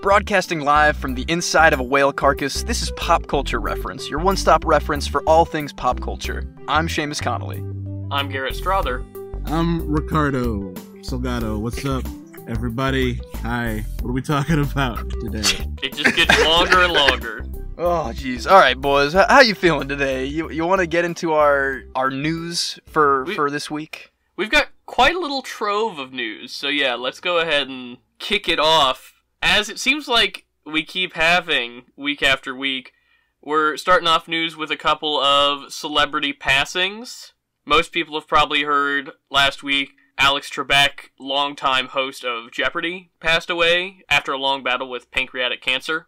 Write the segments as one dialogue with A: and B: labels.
A: Broadcasting live from the inside of a whale carcass, this is Pop Culture Reference, your one-stop reference for all things pop culture. I'm Seamus Connolly.
B: I'm Garrett Strother.
C: I'm Ricardo Salgado. What's up, everybody? Hi. What are we talking about today?
B: It just gets longer and longer.
A: Oh, jeez. All right, boys. How you feeling today? You want to get into our news for this week?
B: We've got quite a little trove of news, so yeah, let's go ahead and kick it off. As it seems like we keep having week after week, we're starting off news with a couple of celebrity passings. Most people have probably heard last week Alex Trebek, longtime host of Jeopardy, passed away after a long battle with pancreatic cancer.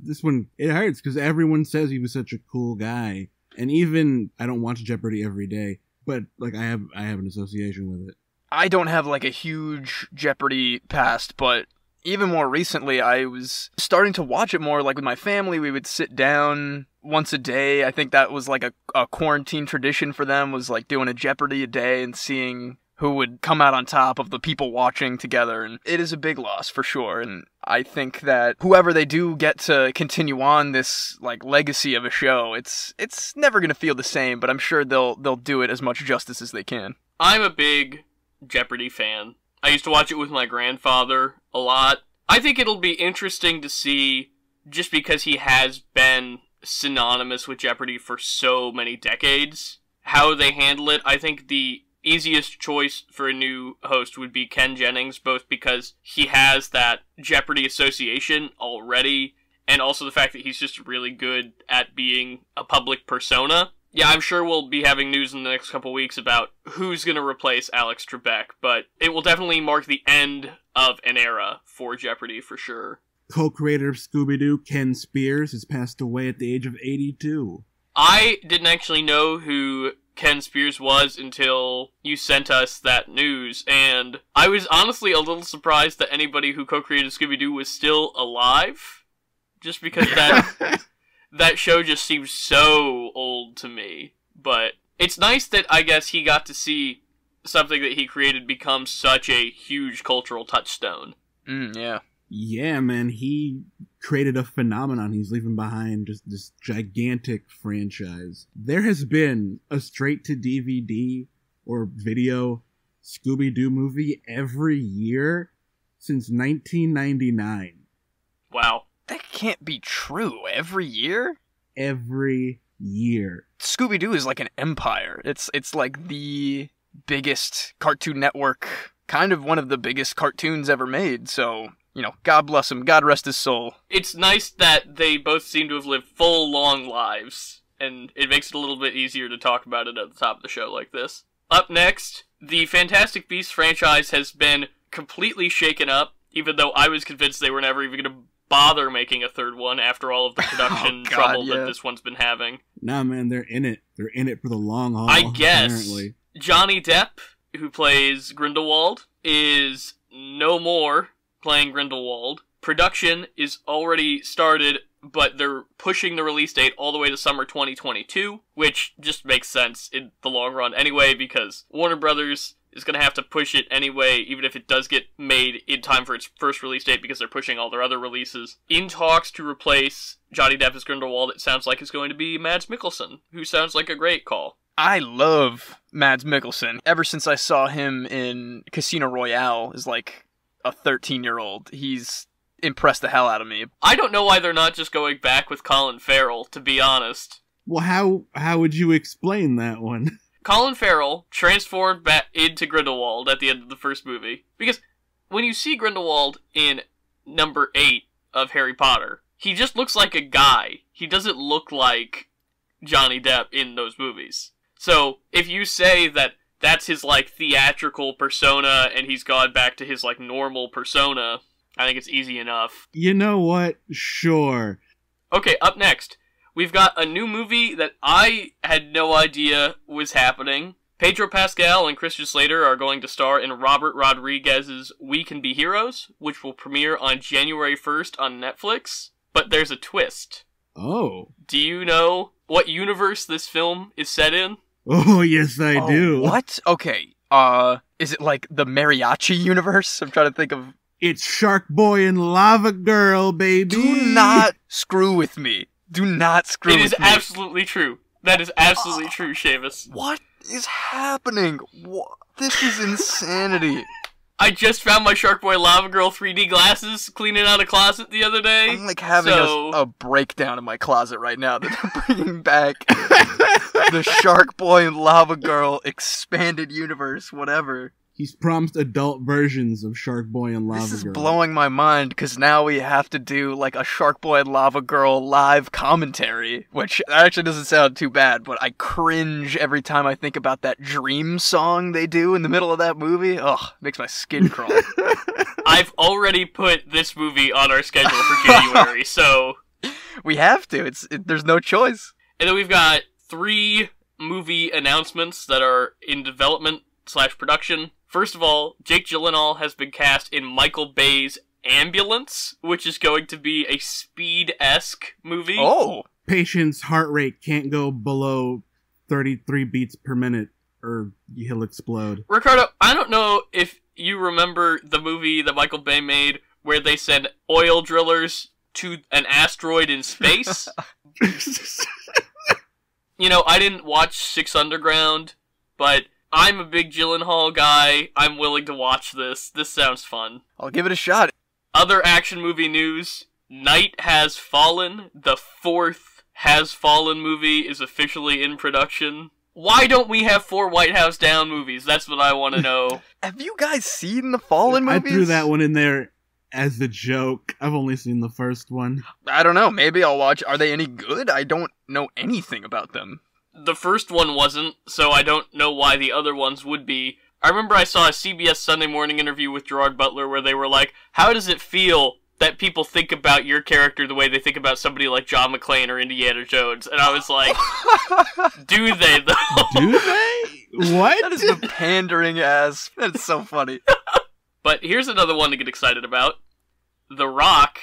C: This one, it hurts because everyone says he was such a cool guy. And even, I don't watch Jeopardy every day, but like I have an association with it.
A: I don't have like a huge Jeopardy past, but even more recently, I was starting to watch it more, like with my family. We would sit down once a day. I think that was like a quarantine tradition for them, was like doing a Jeopardy a day and seeing who would come out on top of the people watching together. And it is a big loss for sure. And I think that whoever they do get to continue on this like legacy of a show, it's never going to feel the same, but I'm sure they'll do it as much justice as they can.
B: I'm a big Jeopardy fan. I used to watch it with my grandfather a lot. I think it'll be interesting to see, just because he has been synonymous with Jeopardy for so many decades, how they handle it. I think the easiest choice for a new host would be Ken Jennings, both because he has that Jeopardy association already, and also the fact that he's just really good at being a public persona. Yeah, I'm sure we'll be having news in the next couple weeks about who's going to replace Alex Trebek, but it will definitely mark the end of an era for Jeopardy for sure.
C: Co-creator of Scooby-Doo, Ken Spears, has passed away at the age of 82.
B: I didn't actually know who Ken Spears was until you sent us that news, and I was honestly a little surprised that anybody who co-created Scooby-Doo was still alive, just because that show just seems so old to me. But it's nice that I guess he got to see something that he created become such a huge cultural touchstone.
A: Yeah.
C: Yeah, man, he created a phenomenon. He's leaving behind just this gigantic franchise. There has been a straight-to-DVD or video Scooby-Doo movie every year since 1999.
B: Wow.
A: That can't be true. Every year?
C: Every year.
A: Scooby-Doo is like an empire. It's like the biggest Cartoon Network, kind of one of the biggest cartoons ever made, so, you know, God bless him, God rest his soul.
B: It's nice that they both seem to have lived full, long lives, and it makes it a little bit easier to talk about it at the top of the show like this. Up next, the Fantastic Beasts franchise has been completely shaken up, even though I was convinced they were never even going to bother making a third one after all of the production trouble that this one's been having.
C: Nah, man, they're in it. They're in it for the long haul,
B: I guess.
C: Apparently.
B: Johnny Depp, who plays Grindelwald, is no more playing Grindelwald. Production is already started, but they're pushing the release date all the way to summer 2022, which just makes sense in the long run anyway, because Warner Brothers is going to have to push it anyway, even if it does get made in time for its first release date, because they're pushing all their other releases. In talks to replace Johnny Depp as Grindelwald, it sounds like it's going to be Mads Mikkelsen, who sounds like a great call.
A: I love Mads Mikkelsen. Ever since I saw him in Casino Royale as like a 13-year-old, he's impressed the hell out of me.
B: I don't know why they're not just going back with Colin Farrell, to be honest.
C: Well, how would you explain that one?
B: Colin Farrell transformed back into Grindelwald at the end of the first movie. Because when you see Grindelwald in number 8 of Harry Potter, he just looks like a guy. He doesn't look like Johnny Depp in those movies. So if you say that that's his like theatrical persona and he's gone back to his like normal persona, I think it's easy enough.
C: You know what? Sure.
B: Okay, up next, we've got a new movie that I had no idea was happening. Pedro Pascal and Christian Slater are going to star in Robert Rodriguez's We Can Be Heroes, which will premiere on January 1st on Netflix. But there's a twist.
C: Oh.
B: Do you know what universe this film is set in?
C: Oh, yes, I do.
A: What? Okay. Is it like the mariachi universe? I'm trying to think of
C: It's Shark Boy and Lava Girl, baby.
A: Do not screw with me. Do not screw with me.
B: It is absolutely true. That is absolutely true, Seamus.
A: What is happening? This is insanity.
B: I just found my Shark Boy Lava Girl 3D glasses cleaning out a closet the other day.
A: I'm like having a breakdown in my closet right now that they're bringing back the Shark Boy and Lava Girl expanded universe, whatever.
C: He's promised adult versions of Shark Boy and Lava Girl.
A: This is blowing my mind, because now we have to do, like, a Shark Boy and Lava Girl live commentary, which actually doesn't sound too bad, but I cringe every time I think about that Dream song they do in the middle of that movie. Ugh, makes my skin crawl.
B: I've already put this movie on our schedule for January, so...
A: We have to. There's no choice.
B: And then we've got 3 movie announcements that are in development/production. First of all, Jake Gyllenhaal has been cast in Michael Bay's Ambulance, which is going to be a Speed-esque movie.
A: Oh!
C: Patient's heart rate can't go below 33 beats per minute, or he'll explode.
B: Ricardo, I don't know if you remember the movie that Michael Bay made where they send oil drillers to an asteroid in space. You know, I didn't watch Six Underground, but I'm a big Gyllenhaal guy. I'm willing to watch this. This sounds fun.
A: I'll give it a shot.
B: Other action movie news. Night Has Fallen. The 4th Has Fallen movie is officially in production. Why don't we have 4 White House Down movies? That's what I want to know.
A: Have you guys seen the Fallen movies?
C: I threw that one in there as a joke. I've only seen the first one.
A: I don't know. Maybe I'll watch. Are they any good? I don't know anything about them.
B: The first one wasn't, so I don't know why the other ones would be. I remember I saw a CBS Sunday Morning interview with Gerard Butler where they were like, how does it feel that people think about your character the way they think about somebody like John McClane or Indiana Jones? And I was like, do they, though?
C: Do they? What?
A: That is the pandering ass. That's so funny.
B: But here's another one to get excited about. The Rock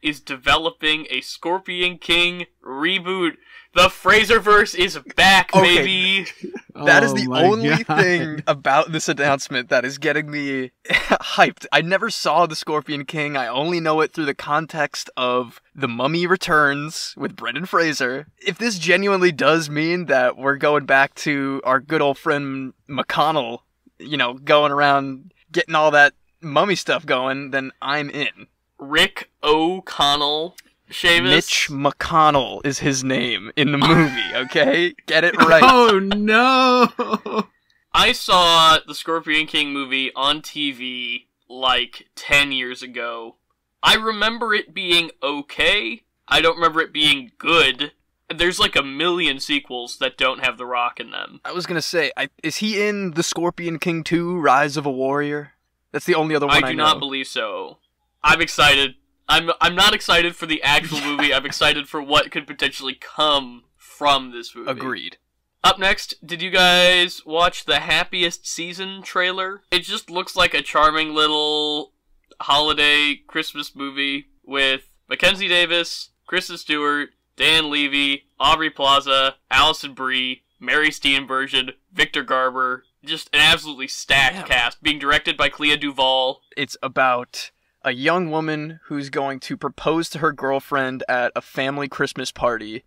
B: is developing a Scorpion King reboot. The Fraserverse is back, baby!
A: That is the only thing about this announcement that is getting me hyped. I never saw The Scorpion King. I only know it through the context of The Mummy Returns with Brendan Fraser. If this genuinely does mean that we're going back to our good old friend McConnell, you know, going around getting all that mummy stuff going, then I'm in.
B: Rick O'Connell. Seamus.
A: Mitch McConnell is his name in the movie, okay? Get it right.
C: Oh, no!
B: I saw the Scorpion King movie on TV like 10 years ago. I remember it being okay. I don't remember it being good. There's like a million sequels that don't have The Rock in them.
A: I was gonna say, is he in The Scorpion King 2, Rise of a Warrior? That's the only other one I know.
B: I do not believe so. I'm excited. I'm not excited for the actual movie. I'm excited for what could potentially come from this movie.
A: Agreed.
B: Up next, did you guys watch the Happiest season trailer? It just looks like a charming little holiday Christmas movie with Mackenzie Davis, Kristen Stewart, Dan Levy, Aubrey Plaza, Alison Brie, Mary Steenburgen, Victor Garber. Just an absolutely stacked cast, being directed by Clea Duvall.
A: It's about a young woman who's going to propose to her girlfriend at a family Christmas party,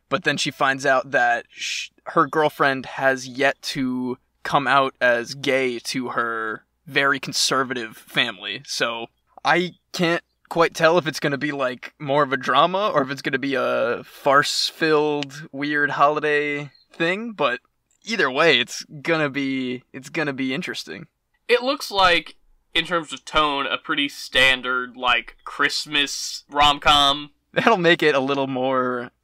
A: but then she finds out that her girlfriend has yet to come out as gay to her very conservative family. So I can't quite tell if it's going to be like more of a drama or if it's going to be a farce-filled weird holiday thing, but either way, it's gonna be interesting.
B: It looks like, in terms of tone, a pretty standard, like, Christmas rom-com.
A: That'll make it a little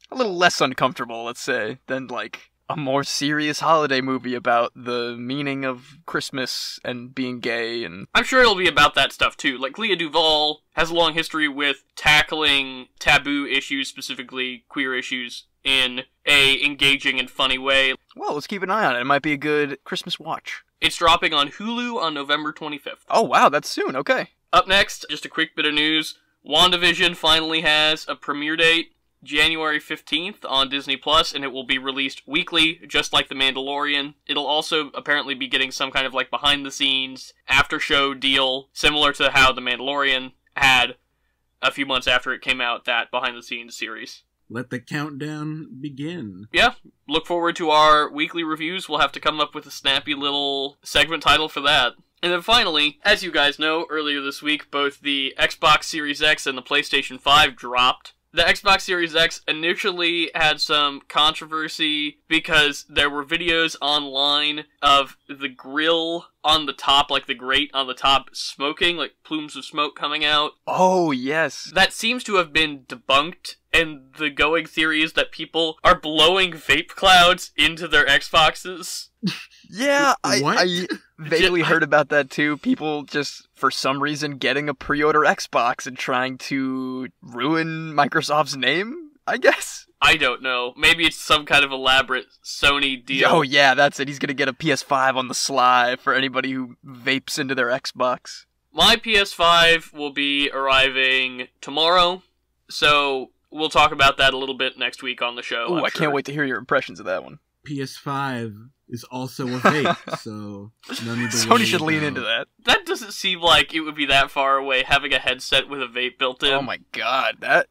A: less uncomfortable, let's say, than, like, a more serious holiday movie about the meaning of Christmas and being gay and...
B: I'm sure it'll be about that stuff, too. Like, Clea Duvall has a long history with tackling taboo issues, specifically queer issues, in a engaging and funny way.
A: Well, let's keep an eye on it. It might be a good Christmas watch.
B: It's dropping on Hulu on November 25th.
A: Oh, wow, that's soon. Okay.
B: Up next, just a quick bit of news. WandaVision finally has a premiere date. January 15th on Disney Plus, and it will be released weekly, just like The Mandalorian. It'll also apparently be getting some kind of like behind-the-scenes after-show deal, similar to how The Mandalorian had a few months after it came out, that behind-the-scenes series.
C: Let the countdown begin.
B: Yeah, look forward to our weekly reviews. We'll have to come up with a snappy little segment title for that. And then finally, as you guys know, earlier this week, both the Xbox Series X and the PlayStation 5 dropped. The Xbox Series X initially had some controversy because there were videos online of the grill on the top, like the grate on the top, smoking, like plumes of smoke coming out.
A: Oh, yes.
B: That seems to have been debunked, and the going theory is that people are blowing vape clouds into their Xboxes.
A: Yeah, I vaguely heard about that too. People just, for some reason, getting a pre-order Xbox and trying to ruin Microsoft's name, I guess?
B: I don't know. Maybe it's some kind of elaborate Sony deal.
A: Oh yeah, that's it. He's gonna get a PS5 on the sly for anybody who vapes into their Xbox.
B: My PS5 will be arriving tomorrow, so we'll talk about that a little bit next week on the show.
A: Oh, I can't wait to hear your impressions of that one.
C: PS5 is also a vape, so no need to
A: Sony should lean into that.
B: That doesn't seem like it would be that far away, having a headset with a vape built in.
A: Oh my god, that...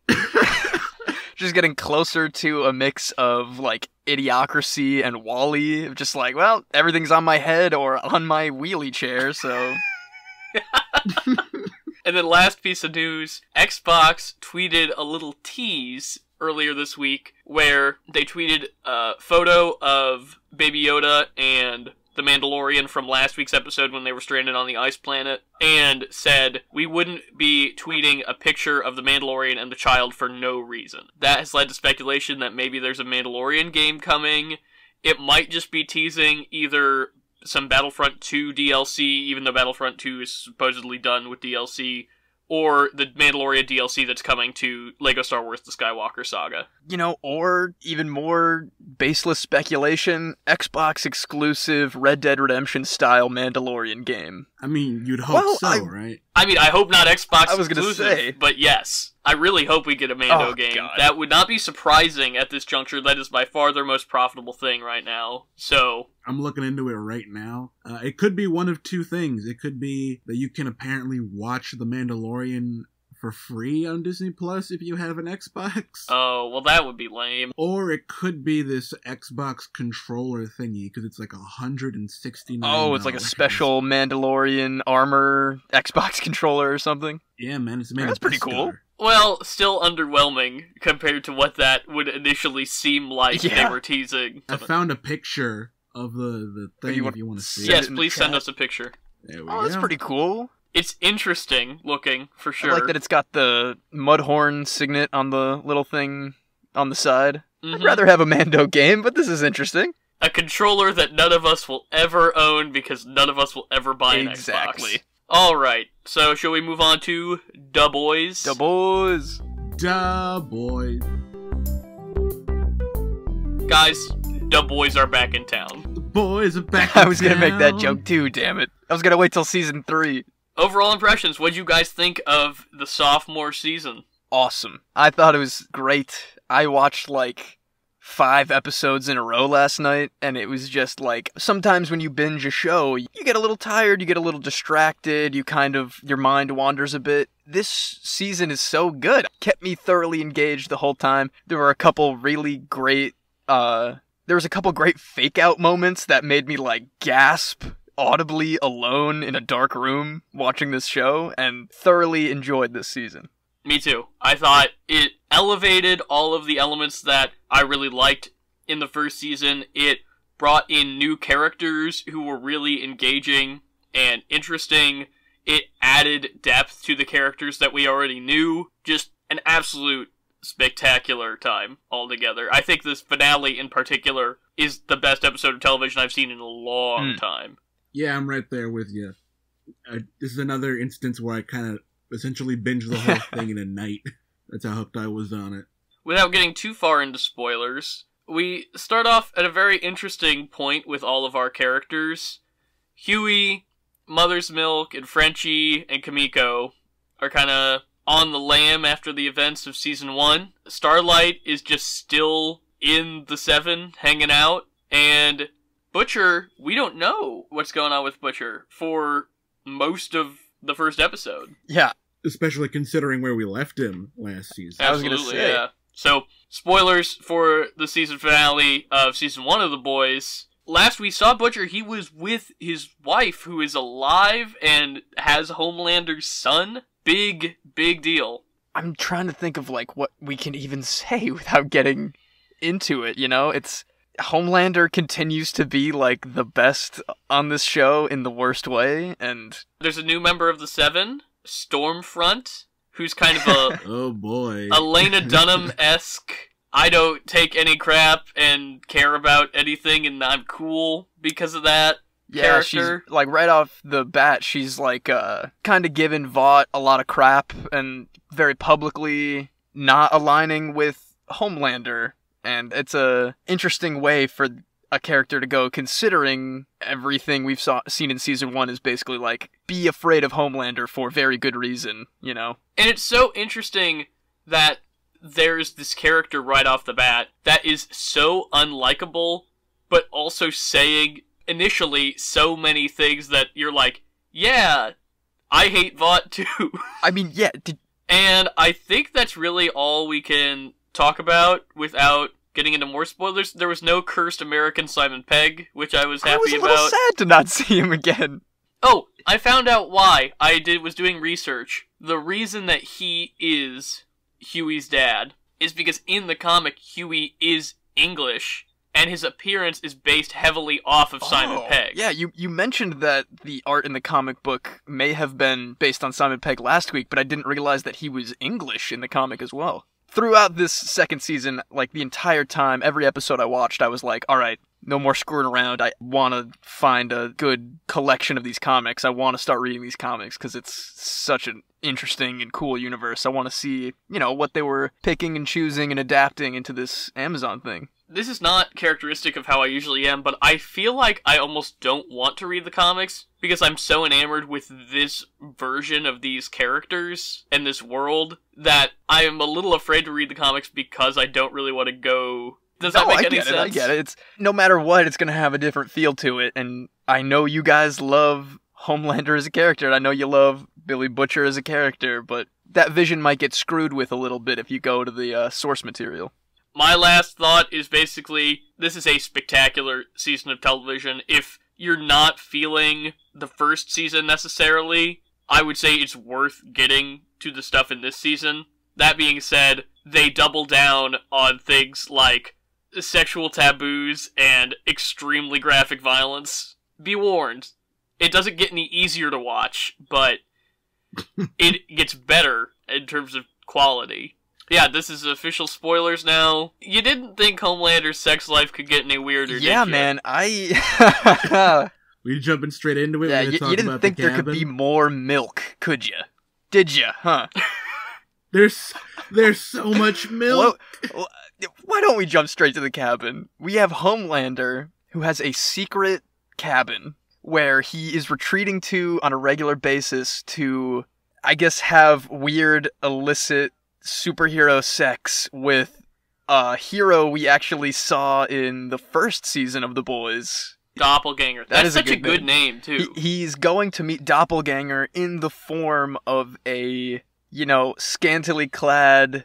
A: Just getting closer to a mix of, like, Idiocracy and WALL-E. Just like, well, everything's on my head or on my wheelie chair, so...
B: And then last piece of news, Xbox tweeted a little tease earlier this week where they tweeted a photo of Baby Yoda and the Mandalorian from last week's episode when they were stranded on the ice planet, and said, we wouldn't be tweeting a picture of the Mandalorian and the child for no reason. That has led to speculation that maybe there's a Mandalorian game coming. It might just be teasing either some Battlefront 2 DLC, even though Battlefront 2 is supposedly done with DLC, or the Mandalorian DLC that's coming to LEGO Star Wars The Skywalker Saga.
A: You know, or even more baseless speculation, Xbox exclusive Red Dead Redemption style Mandalorian game.
C: I mean, you'd hope right?
B: I mean, I hope not Xbox
A: I was gonna
B: exclusive,
A: say.
B: but yes. I really hope we get a Mando game.
A: God.
B: That would not be surprising at this juncture. That is by far their most profitable thing right now. So
C: I'm looking into it right now. It could be one of two things. It could be that you can apparently watch The Mandalorian for free on Disney Plus if you have an Xbox.
B: Oh, well, that would be lame.
C: Or it could be this Xbox controller thingy, because it's like $169.
A: Oh, it's like a special Mandalorian armor Xbox controller or something?
C: Yeah, man, it's
A: That's pretty cool.
B: Well, still underwhelming compared to what that would initially seem like they were teasing.
C: I found a picture of the thing if you want to see it.
B: Yes, please send us a picture.
C: There we go.
A: Oh, that's pretty cool.
B: It's interesting looking, for sure.
A: I like that it's got the Mudhorn signet on the little thing on the side.
B: Mm-hmm.
A: I'd rather have a Mando game, but this is interesting.
B: A controller that none of us will ever own because none of us will ever buy an
A: Exactly.
B: Xbox. Alright, so shall we move on to Da Boys?
A: Da Boys.
C: Da Boys.
B: Guys, Da Boys are back in town.
C: The boys are back
A: I was
C: in
A: gonna make that
C: town.
A: joke too, damn it. I was gonna wait till season 3.
B: Overall impressions, what'd you guys think of the sophomore season?
A: Awesome. I thought it was great. I watched like 5 episodes in a row last night, and it was just like, sometimes when you binge a show, you get a little tired, you get a little distracted, your mind wanders a bit. This season is so good. It kept me thoroughly engaged the whole time. There were a couple really great, great fake-out moments that made me like gasp audibly alone in a dark room watching this show, and thoroughly enjoyed this season.
B: Me too. I thought it elevated all of the elements that I really liked in the first season. It brought in new characters who were really engaging and interesting. It added depth to the characters that we already knew. Just an absolute spectacular time altogether. I think this finale in particular is the best episode of television I've seen in a long time.
C: Yeah, I'm right there with you. This is another instance where I kind of essentially binged the whole thing in a night. That's how hooked I was on it.
B: Without getting too far into spoilers, we start off at a very interesting point with all of our characters. Huey, Mother's Milk, and Frenchie, and Kamiko are kind of on the lam after the events of Season 1. Starlight is just still in the Seven, hanging out, and Butcher, we don't know what's going on with Butcher for most of the first episode.
A: Yeah.
C: Especially considering where we left him last season.
B: Absolutely,
A: I was gonna say.
B: yeah. So, spoilers for the season finale of Season 1 of The Boys. Last we saw Butcher, he was with his wife, who is alive and has Homelander's son. Big deal.
A: I'm trying to think of, like, what we can even say without getting into it, you know? It's... Homelander continues to be, like, the best on this show in the worst way, and...
B: There's a new member of the Seven, Stormfront, who's kind of a...
C: oh boy.
B: Elena Dunham-esque, I don't take any crap and care about anything and I'm cool because of that character.
A: She's, like, right off the bat, she's, like, kind of giving Vought a lot of crap and very publicly not aligning with Homelander. And it's a interesting way for a character to go, considering everything we've seen in Season 1 is basically like, be afraid of Homelander for very good reason, you know?
B: And it's so interesting that there's this character right off the bat that is so unlikable, but also saying initially so many things that you're like, yeah, I hate Vought too.
A: I mean, yeah.
B: And I think that's really all we can talk about without getting into more spoilers. There was no cursed American Simon Pegg, which I was happy about.
A: I was a little sad to not see him again.
B: Oh, I found out why. Was doing research. The reason that he is Huey's dad is because in the comic, Huey is English, and his appearance is based heavily off of Simon Pegg.
A: Yeah, you mentioned that the art in the comic book may have been based on Simon Pegg last week, but I didn't realize that he was English in the comic as well. Throughout this second season, like, the entire time, every episode I watched, I was like, alright, no more screwing around. I want to find a good collection of these comics. I want to start reading these comics, because it's such an interesting and cool universe. I want to see, you know, what they were picking and choosing and adapting into this Amazon thing.
B: This is not characteristic of how I usually am, but I feel like I almost don't want to read the comics because I'm so enamored with this version of these characters and this world that I am a little afraid to read the comics because I don't really want to go... Does that make any sense?
A: I get it. It's, no matter what, it's going to have a different feel to it, and I know you guys love Homelander as a character, and I know you love Billy Butcher as a character, but that vision might get screwed with a little bit if you go to the source material.
B: My last thought is basically, this is a spectacular season of television. If you're not feeling the first season necessarily, I would say it's worth getting to the stuff in this season. That being said, they double down on things like sexual taboos and extremely graphic violence. Be warned, it doesn't get any easier to watch, but it gets better in terms of quality. Yeah, this is official spoilers now. You didn't think Homelander's sex life could get any weirder, did you?
A: Yeah, man,
C: We jumping straight into it?
A: Yeah, you didn't think there could be more milk, could you? Did you, huh?
C: There's so much milk!
A: Why don't we jump straight to the cabin? We have Homelander, who has a secret cabin where he is retreating to on a regular basis to, I guess, have weird, illicit superhero sex with a hero we actually saw in the first season of The Boys.
B: Doppelganger. That's such a good name, too.
A: He's going to meet Doppelganger in the form of a, you know, scantily clad,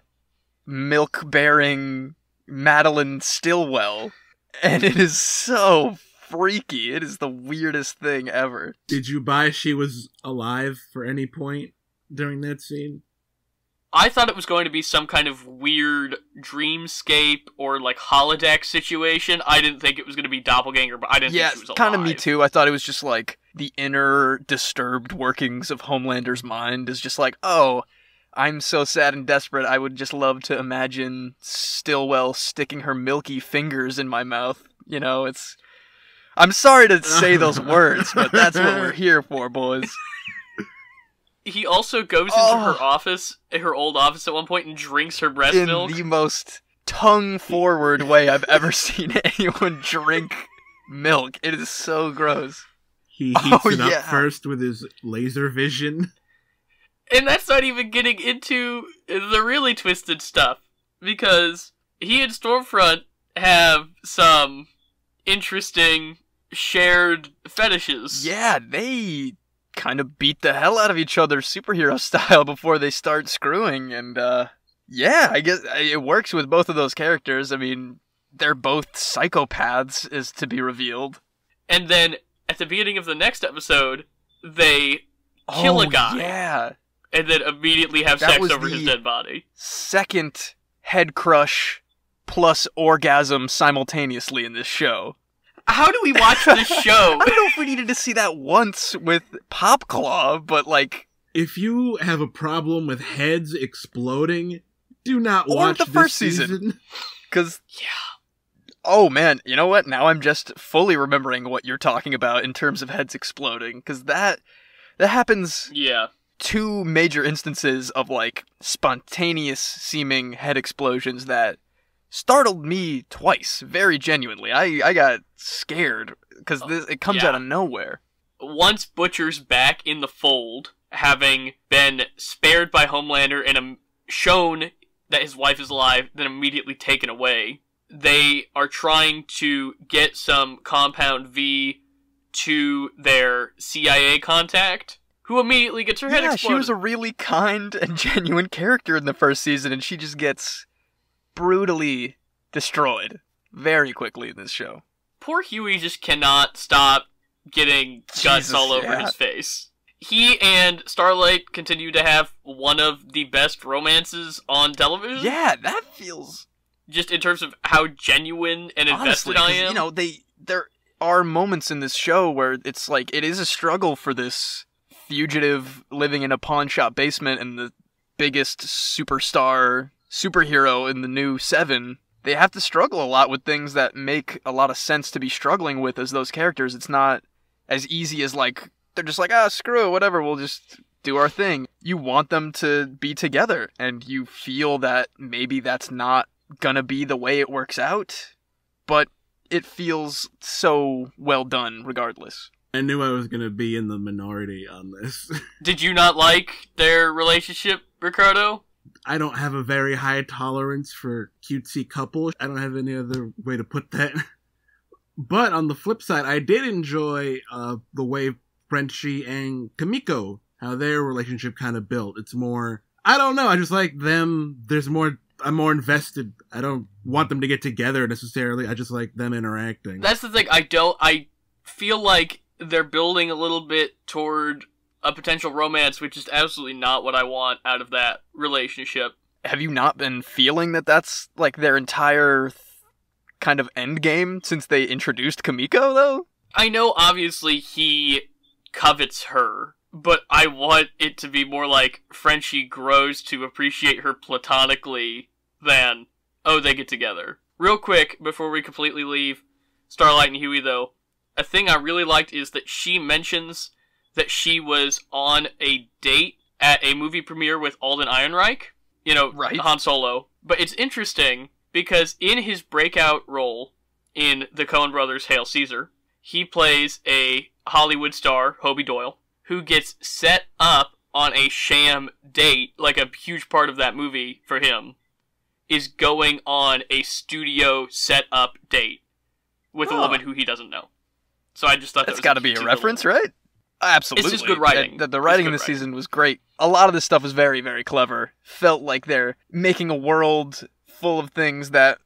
A: milk-bearing Madeline Stillwell. And it is so freaky. It is the weirdest thing ever.
C: Did you buy she was alive for any point during that scene?
B: I thought it was going to be some kind of weird dreamscape or, like, holodeck situation. I didn't think it was going to be Doppelganger, but I didn't think she was alive.
A: Yeah, kind of me too. I thought it was just, like, the inner disturbed workings of Homelander's mind is just like, oh, I'm so sad and desperate, I would just love to imagine Stillwell sticking her milky fingers in my mouth. You know, it's... I'm sorry to say those words, but that's what we're here for, boys.
B: He also goes into her office, her old office at one point, and drinks her breast milk.
A: In the most tongue-forward way I've ever seen anyone drink milk. It is so gross.
C: He heats it up first with his laser vision.
B: And that's not even getting into the really twisted stuff, because he and Stormfront have some interesting shared fetishes.
A: Yeah, they kind of beat the hell out of each other superhero style before they start screwing, and yeah, I guess it works with both of those characters. I mean, they're both psychopaths, is to be revealed.
B: And then, at the beginning of the next episode, they kill a guy.
A: Yeah.
B: And then immediately have sex over his dead body.
A: Second head crush plus orgasm simultaneously in this show.
B: How do we watch this show?
A: I don't know if we needed to see that once with Popclaw, but like...
C: If you have a problem with heads exploding, do not
A: or
C: watch
A: the
C: this
A: first season. Because... Yeah. Oh man, you know what? Now I'm just fully remembering what you're talking about in terms of heads exploding. Because that happens...
B: Yeah.
A: 2 major instances of like spontaneous seeming head explosions that startled me twice, very genuinely. I got scared because it comes out of nowhere.
B: Once Butcher's back in the fold, having been spared by Homelander and shown that his wife is alive, then immediately taken away, they are trying to get some Compound V to their CIA contact, who immediately gets her head exploded.
A: Yeah, she was a really kind and genuine character in the first season, and she just gets brutally destroyed very quickly in this show.
B: Poor Huey just cannot stop getting guts all over his face. He and Starlight continue to have one of the best romances on television.
A: Yeah, that feels...
B: Just in terms of how genuine and invested I am.
A: You know, there are moments in this show where it's like, it is a struggle for this fugitive living in a pawn shop basement and the biggest superhero in the new 7. They have to struggle a lot with things that make a lot of sense to be struggling with as those characters. It's not as easy as like, they're just like, screw it, whatever, we'll just do our thing. You want them to be together, and you feel that maybe that's not gonna be the way it works out, but it feels so well done regardless.
C: I knew I was gonna be in the minority on this.
B: Did you not like their relationship, Ricardo?
C: I don't have a very high tolerance for cutesy couples. I don't have any other way to put that. But on the flip side, I did enjoy the way Frenchie and Kamiko, how their relationship kind of built. It's more, I don't know, I just like them. I'm more invested. I don't want them to get together necessarily. I just like them interacting.
B: That's the thing. I feel like they're building a little bit toward a potential romance, which is absolutely not what I want out of that relationship.
A: Have you not been feeling that that's like their entire kind of end game since they introduced Kamiko, though?
B: I know, obviously, he covets her, but I want it to be more like Frenchie grows to appreciate her platonically than, oh, they get together. Real quick, before we completely leave Starlight and Huey, though, a thing I really liked is that she mentions that she was on a date at a movie premiere with Alden Ehrenreich,
A: right.
B: Han Solo. But it's interesting because in his breakout role in the Coen Brothers' Hail Caesar, he plays a Hollywood star, Hobie Doyle, who gets set up on a sham date, like a huge part of that movie for him, is going on a studio set-up date with a woman who he doesn't know. So I just thought
A: that's got to be a reference, right? Absolutely.
B: It's just good writing.
A: The writing in this season was great. A lot of this stuff was very, very clever. Felt like they're making a world full of things that,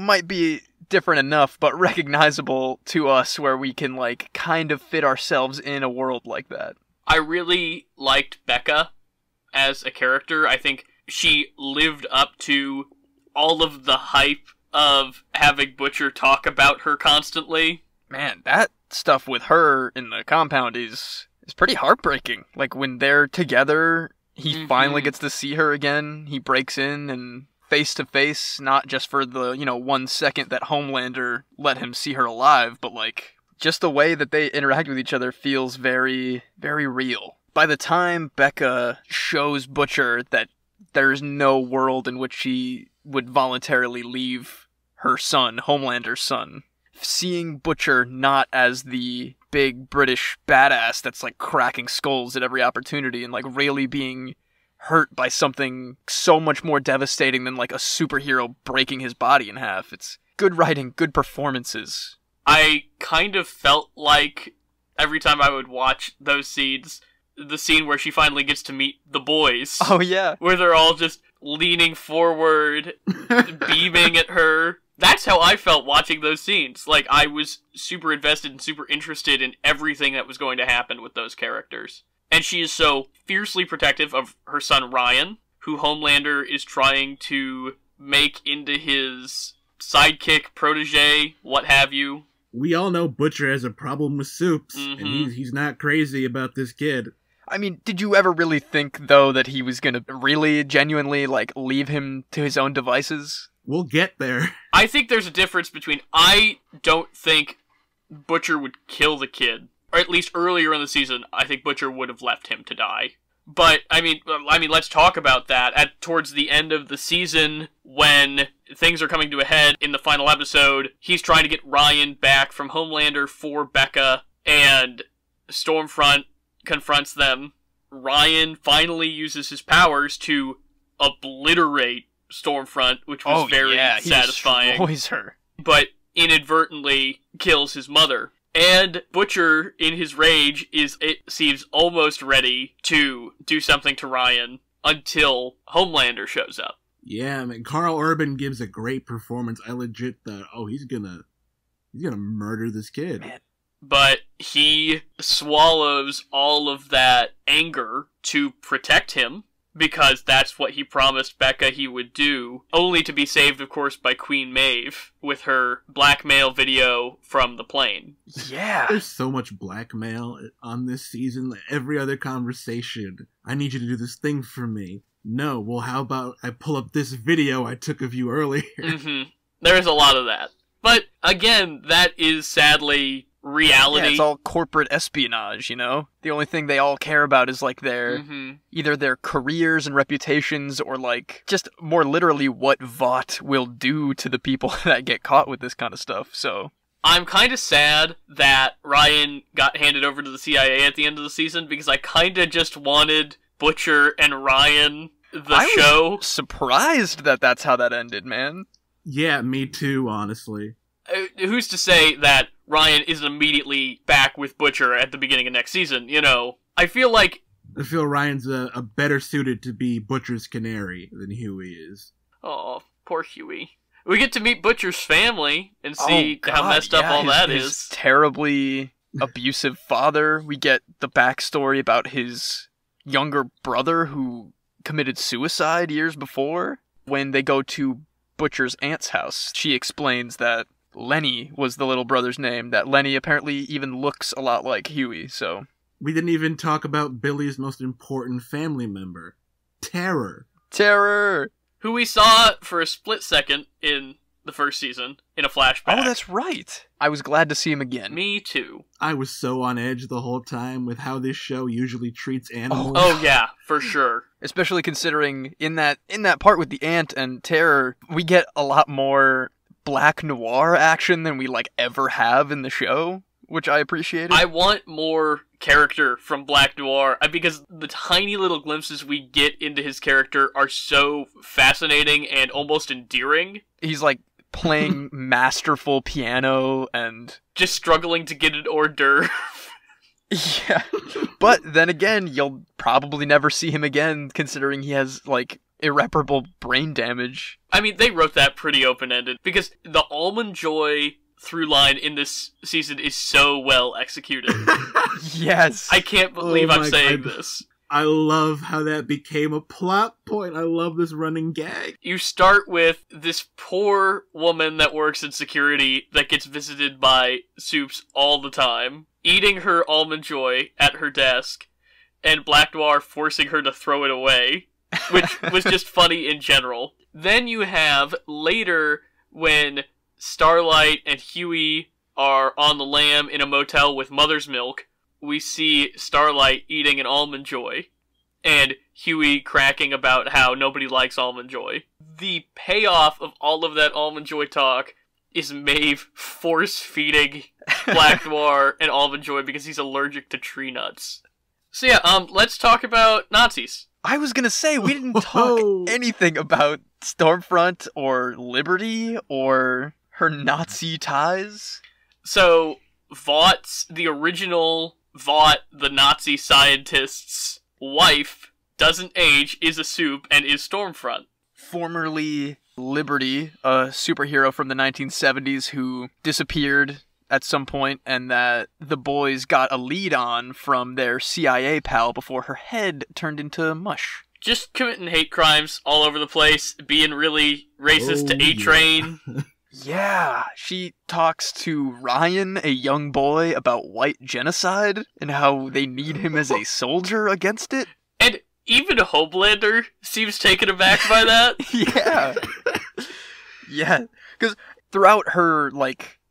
A: might be different enough, but recognizable to us where we can, kind of fit ourselves in a world like that.
B: I really liked Becca as a character. I think she lived up to all of the hype of having Butcher talk about her constantly.
A: Man, that stuff with her in the compound is pretty heartbreaking. Like, when they're together, he finally gets to see her again. He breaks in and face to face, not just for the, 1 second that Homelander let him see her alive, but just the way that they interact with each other feels very, very real. By the time Becca shows Butcher that there's no world in which she would voluntarily leave her son, Homelander's son, seeing Butcher not as the big British badass that's like cracking skulls at every opportunity and like really being hurt by something so much more devastating than like a superhero breaking his body in half. It's good writing, good performances.
B: I kind of felt like every time I would watch those scenes, the scene where she finally gets to meet the boys.
A: Oh yeah.
B: Where they're all just leaning forward, beaming at her. That's how I felt watching those scenes. Like, I was super invested and super interested in everything that was going to happen with those characters. And she is so fiercely protective of her son Ryan, who Homelander is trying to make into his sidekick, protege, what have you.
C: We all know Butcher has a problem with Soups,
B: Mm-hmm.
C: and he's not crazy about this kid.
A: I mean, did you ever really think, though, that he was gonna really, genuinely, like, leave him to his own devices?
C: We'll get there.
B: I think there's a difference between... I don't think Butcher would kill the kid. Or at least earlier in the season, I think Butcher would have left him to die. But, I mean, let's talk about that. Towards the end of the season, when things are coming to a head in the final episode, he's trying to get Ryan back from Homelander for Becca, and Stormfront confronts them. Ryan finally uses his powers to obliterate Stormfront, which was very satisfying.
A: He destroys her.
B: But inadvertently kills his mother. And Butcher, in his rage, seems almost ready to do something to Ryan until Homelander shows up.
C: Yeah, man, Carl Urban gives a great performance. I legit thought, he's gonna murder this kid.
A: Man.
B: But he swallows all of that anger to protect him, because that's what he promised Becca he would do, only to be saved, of course, by Queen Maeve with her blackmail video from the plane.
A: Yeah.
C: There's so much blackmail on this season. Like every other conversation, I need you to do this thing for me. No, well, how about I pull up this video I took of you earlier?
B: Mm-hmm. There's a lot of that. But, again, that is sadly reality.
A: Yeah, it's all corporate espionage, you know? The only thing they all care about is, like, either their careers and reputations, or, like, just more literally what Vought will do to the people that get caught with this kind of stuff, so...
B: I'm kind of sad that Ryan got handed over to the CIA at the end of the season, because I kind of just wanted Butcher and Ryan,
A: I was surprised that that's how that ended, man.
C: Yeah, me too, honestly.
B: Who's to say that Ryan isn't immediately back with Butcher at the beginning of next season, you know? I feel
C: Ryan's a better suited to be Butcher's canary than Huey is.
B: Oh, poor Huey. We get to meet Butcher's family and see how messed up all that is.
A: His terribly abusive father. We get the backstory about his younger brother who committed suicide years before. When they go to Butcher's aunt's house, she explains that Lenny was the little brother's name, that Lenny apparently even looks a lot like Huey, so...
C: We didn't even talk about Billy's most important family member, Terror.
A: Terror!
B: Who we saw for a split second in the first season, in a flashback.
A: Oh, that's right! I was glad to see him again.
B: Me too.
C: I was so on edge the whole time with how this show usually treats animals.
B: Oh yeah, for sure.
A: Especially considering in that part with the aunt and Terror, we get a lot more black noir action than we ever have in the show, which I appreciated.
B: I want more character from Black Noir, because the tiny little glimpses we get into his character are so fascinating and almost endearing.
A: He's playing masterful piano and
B: just struggling to get an hors d'oeuvre.
A: Yeah. But then again, you'll probably never see him again, considering he has irreparable brain damage.
B: I mean, they wrote that pretty open-ended, because the Almond Joy through line in this season is so well executed.
A: Yes.
B: I can't believe I'm saying this.
C: I love how that became a plot point. I love this running gag.
B: You start with this poor woman that works in security that gets visited by Soups all the time, eating her Almond Joy at her desk, and Black Noir forcing her to throw it away, which was just funny in general. Then you have later when Starlight and Huey are on the lam in a motel with Mother's Milk. We see Starlight eating an Almond Joy, and Huey cracking about how nobody likes Almond Joy. The payoff of all of that Almond Joy talk is Maeve force-feeding Black Noir and Alvin Joy because he's allergic to tree nuts. So yeah, let's talk about Nazis.
A: I was gonna say, we didn't talk anything about Stormfront or Liberty or her Nazi ties.
B: So, Vought's, the original Vought, the Nazi scientist's wife, doesn't age, is a soup, and is Stormfront.
A: Formerly Liberty, a superhero from the 1970s who disappeared at some point, and that the boys got a lead on from their CIA pal before her head turned into mush.
B: Just committing hate crimes all over the place, being really racist to A-Train.
A: Yeah, she talks to Ryan, a young boy, about white genocide and how they need him as a soldier against it.
B: And even Homelander seems taken aback by that.
A: Yeah. Yeah, because throughout her,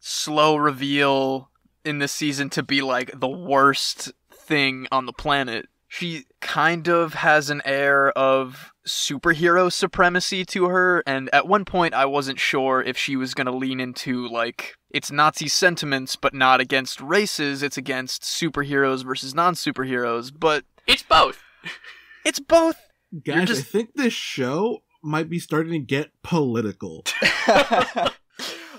A: slow reveal in this season to be, the worst thing on the planet, she kind of has an air of superhero supremacy to her, and at one point I wasn't sure if she was going to lean into, it's Nazi sentiments, but not against races, it's against superheroes versus non-superheroes, but...
B: It's both.
A: It's both.
C: Guys, I think this show might be starting to get political.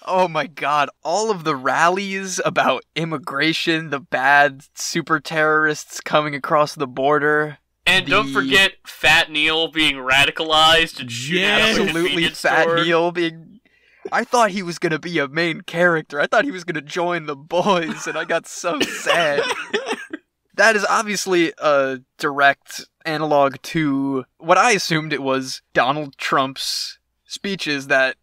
A: Oh my god, all of the rallies about immigration, the bad super terrorists coming across the border.
B: And don't forget Fat Neil being radicalized and shooting out of a
A: absolutely
B: convenience
A: Fat
B: store.
A: Neil being... I thought he was going to be a main character. I thought he was going to join the boys, and I got so sad. That is obviously a direct analog to what I assumed it was Donald Trump's speeches that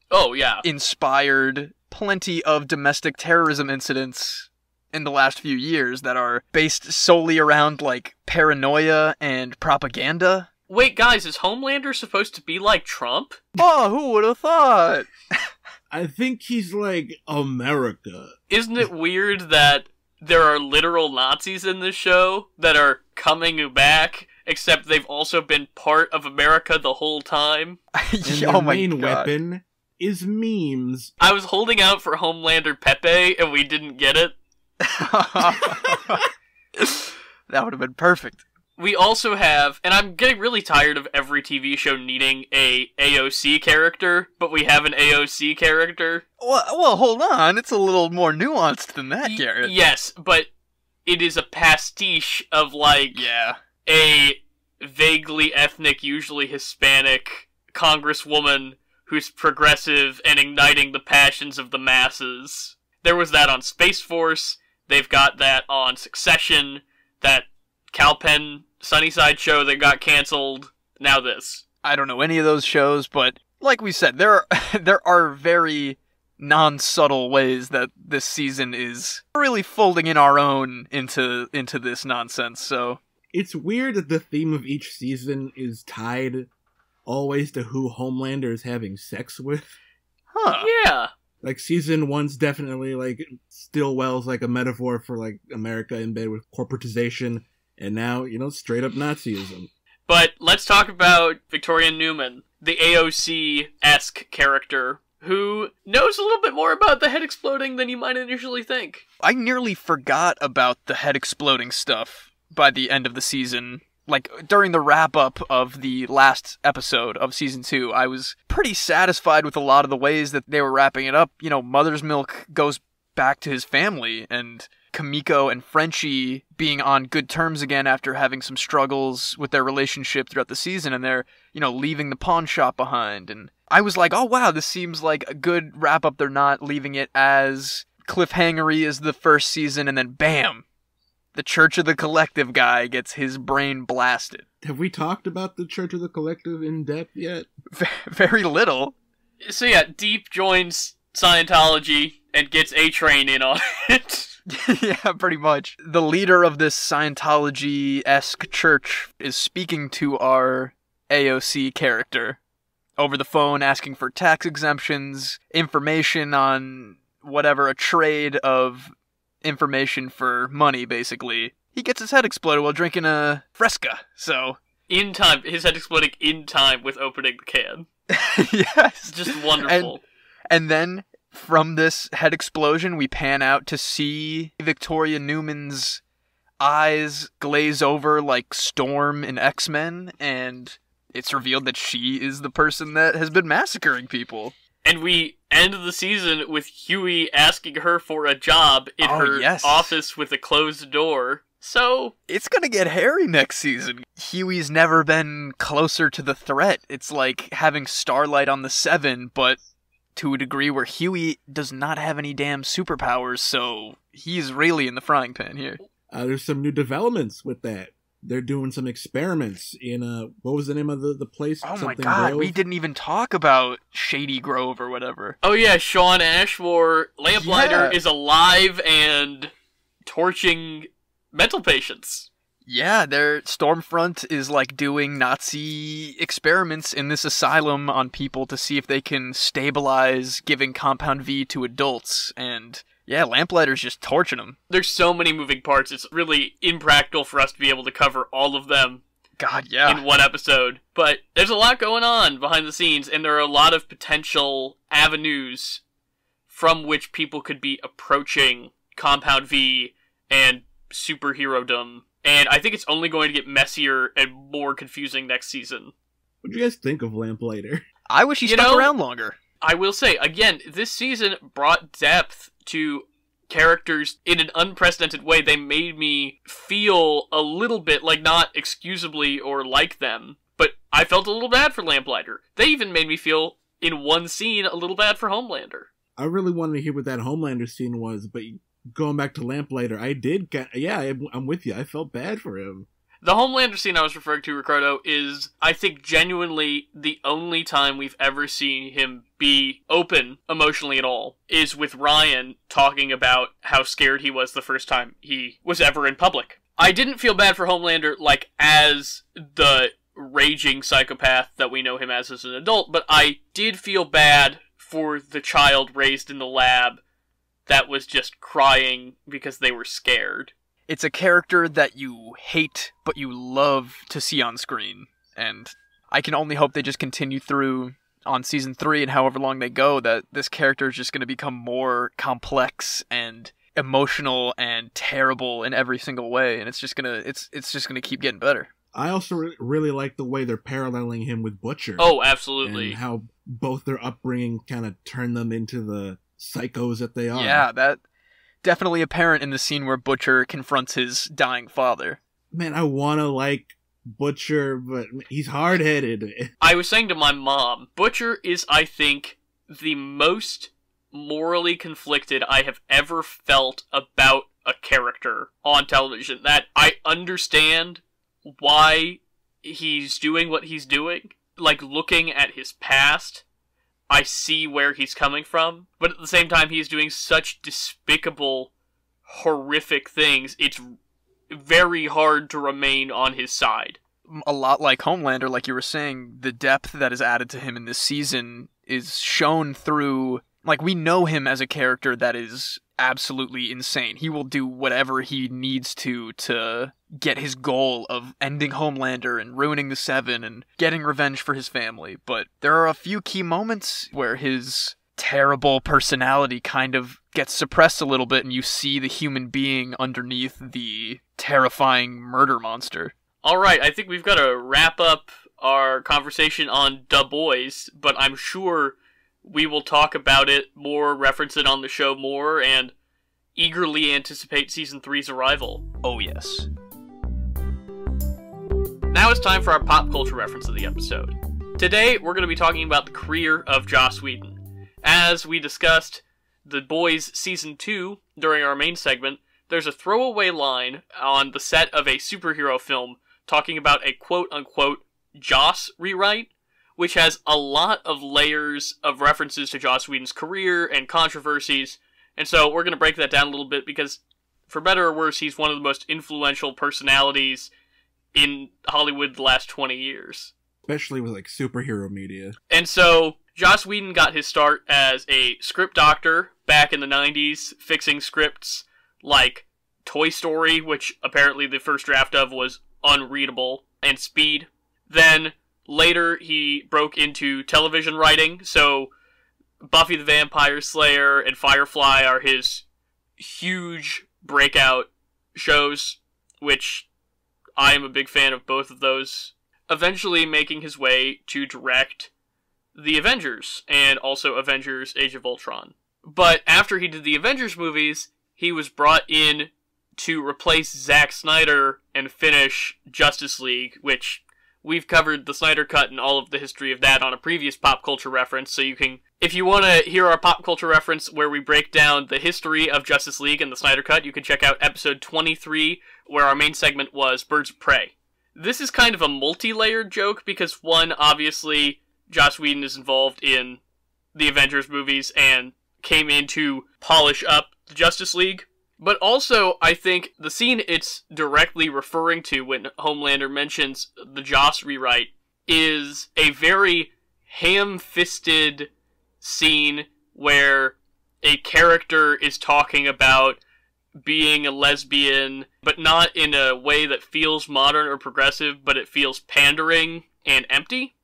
A: inspired plenty of domestic terrorism incidents in the last few years that are based solely around, paranoia and propaganda.
B: Wait, guys, is Homelander supposed to be like Trump?
A: Oh, who would have thought?
C: I think he's like America.
B: Isn't it weird that there are literal Nazis in this show that are coming back, except they've also been part of America the whole time?
C: And their main weapon is memes.
B: I was holding out for Homelander Pepe, and we didn't get it.
A: That would have been perfect.
B: We also have, and I'm getting really tired of every TV show needing a AOC character, but we have an AOC character.
A: Well, hold on. It's a little more nuanced than that, Garrett.
B: Yes, but it is a pastiche of, a vaguely ethnic, usually Hispanic congresswoman who's progressive and igniting the passions of the masses. There was that on Space Force. They've got that on Succession, that Calpen Sunnyside show that got canceled. Now this.
A: I don't know any of those shows, but like we said, there are very non-subtle ways that this season is really folding in our own into this nonsense. So
C: it's weird that the theme of each season is tied always to who Homelander is having sex with.
A: Huh.
B: Yeah.
C: Season 1's definitely, Stillwell's a metaphor for, America in bed with corporatization, and now, straight up Nazism.
B: But let's talk about Victoria Newman, the AOC-esque character, who knows a little bit more about the head exploding than you might initially think.
A: I nearly forgot about the head exploding stuff by the end of the season. During the wrap-up of the last episode of Season 2, I was pretty satisfied with a lot of the ways that they were wrapping it up. Mother's Milk goes back to his family, and Kamiko and Frenchie being on good terms again after having some struggles with their relationship throughout the season, and they're, leaving the pawn shop behind. And I was like, oh wow, this seems like a good wrap-up. They're not leaving it as cliffhangery as the first season, and then bam! The Church of the Collective guy gets his brain blasted.
C: Have we talked about the Church of the Collective in depth yet?
A: Very little.
B: So yeah, Deep joins Scientology and gets A-Train in on it.
A: Yeah, pretty much. The leader of this Scientology-esque church is speaking to our AOC character over the phone, asking for tax exemptions, information on whatever, a trade of information for money, basically. He gets his head exploded while drinking a Fresca, so...
B: In time. His head exploding in time with opening the can.
A: Yes.
B: Just wonderful.
A: And then from this head explosion, we pan out to see Victoria Newman's eyes glaze over like Storm in X-Men, and it's revealed that she is the person that has been massacring people.
B: And we end the season with Huey asking her for a job in her office with a closed door. So
A: it's gonna get hairy next season. Huey's never been closer to the threat. It's like having Starlight on the Seven, but to a degree where Huey does not have any damn superpowers, so he's really in the frying pan here.
C: There's some new developments with that. They're doing some experiments in, what was the name of the place?
A: Oh my god, Grove? We didn't even talk about Shady Grove or whatever.
B: Oh yeah, Sean Ashmore, Lamplighter, is alive and torching mental patients.
A: Yeah, their Stormfront is like doing Nazi experiments in this asylum on people to see if they can stabilize giving Compound V to adults, and yeah, Lamplighter's just torching them.
B: There's so many moving parts, it's really impractical for us to be able to cover all of them in one episode. But there's a lot going on behind the scenes, and there are a lot of potential avenues from which people could be approaching Compound V and superhero-dom. And I think it's only going to get messier and more confusing next season.
C: What do you guys think of Lamplighter?
A: I wish he stuck around longer.
B: I will say, again, this season brought depth to characters in an unprecedented way. They made me feel a little bit like, not excusably or like them, but I felt a little bad for Lamplighter. They even made me feel, in one scene, a little bad for Homelander.
C: I really wanted to hear what that Homelander scene was, but going back to Lamplighter, I'm with you. I felt bad for him.
B: The Homelander scene I was referring to, Ricardo, is, I think, genuinely the only time we've ever seen him be open emotionally at all, is with Ryan talking about how scared he was the first time he was ever in public. I didn't feel bad for Homelander, like, as the raging psychopath that we know him as an adult, but I did feel bad for the child raised in the lab that was just crying because they were scared.
A: It's a character that you hate, but you love to see on screen. And I can only hope they just continue through on season 3 and however long they go, that this character is just going to become more complex and emotional and terrible in every single way. And it's just gonna keep getting better.
C: I also really like the way they're paralleling him with Butcher.
B: Oh, absolutely.
C: And how both their upbringing kind of turned them into the psychos that they are.
A: Yeah, that definitely apparent in the scene where Butcher confronts his dying father.
C: Man, I want to like Butcher, but he's hard-headed.
B: I was saying to my mom, Butcher is, I think, the most morally conflicted I have ever felt about a character on television. That I understand why he's doing what he's doing. Like, looking at his past, I see where he's coming from, but at the same time, he's doing such despicable, horrific things, it's very hard to remain on his side.
A: A lot like Homelander, like you were saying, the depth that is added to him in this season is shown through, like, we know him as a character that is absolutely insane. He will do whatever he needs to get his goal of ending Homelander and ruining the Seven and getting revenge for his family. But there are a few key moments where his terrible personality kind of gets suppressed a little bit and you see the human being underneath the terrifying murder monster.
B: Alright, I think we've got to wrap up our conversation on Da Boys, but I'm sure we will talk about it more, reference it on the show more, and eagerly anticipate Season 3's arrival.
A: Oh yes.
B: Now it's time for our pop culture reference of the episode. Today, we're going to be talking about the career of Joss Whedon. As we discussed The Boys Season 2 during our main segment, there's a throwaway line on the set of a superhero film talking about a quote-unquote Joss rewrite, which has a lot of layers of references to Joss Whedon's career and controversies, and so we're going to break that down a little bit because, for better or worse, he's one of the most influential personalities in Hollywood the last 20 years.
C: Especially with, like, superhero media.
B: And so, Joss Whedon got his start as a script doctor back in the 90s, fixing scripts like Toy Story, which apparently the first draft of was unreadable, and Speed. Then, later, he broke into television writing, so Buffy the Vampire Slayer and Firefly are his huge breakout shows, which I am a big fan of both of those. Eventually making his way to direct The Avengers, and also Avengers Age of Ultron. But after he did the Avengers movies, he was brought in to replace Zack Snyder and finish Justice League, which we've covered the Snyder Cut and all of the history of that on a previous pop culture reference, so you can, if you want to hear our pop culture reference where we break down the history of Justice League and the Snyder Cut, you can check out episode 23, where our main segment was Birds of Prey. This is kind of a multi-layered joke, because one, obviously, Joss Whedon is involved in the Avengers movies and came in to polish up the Justice League. But also, I think the scene it's directly referring to when Homelander mentions the Joss rewrite is a very ham-fisted scene where a character is talking about being a lesbian, but not in a way that feels modern or progressive, but it feels pandering and empty.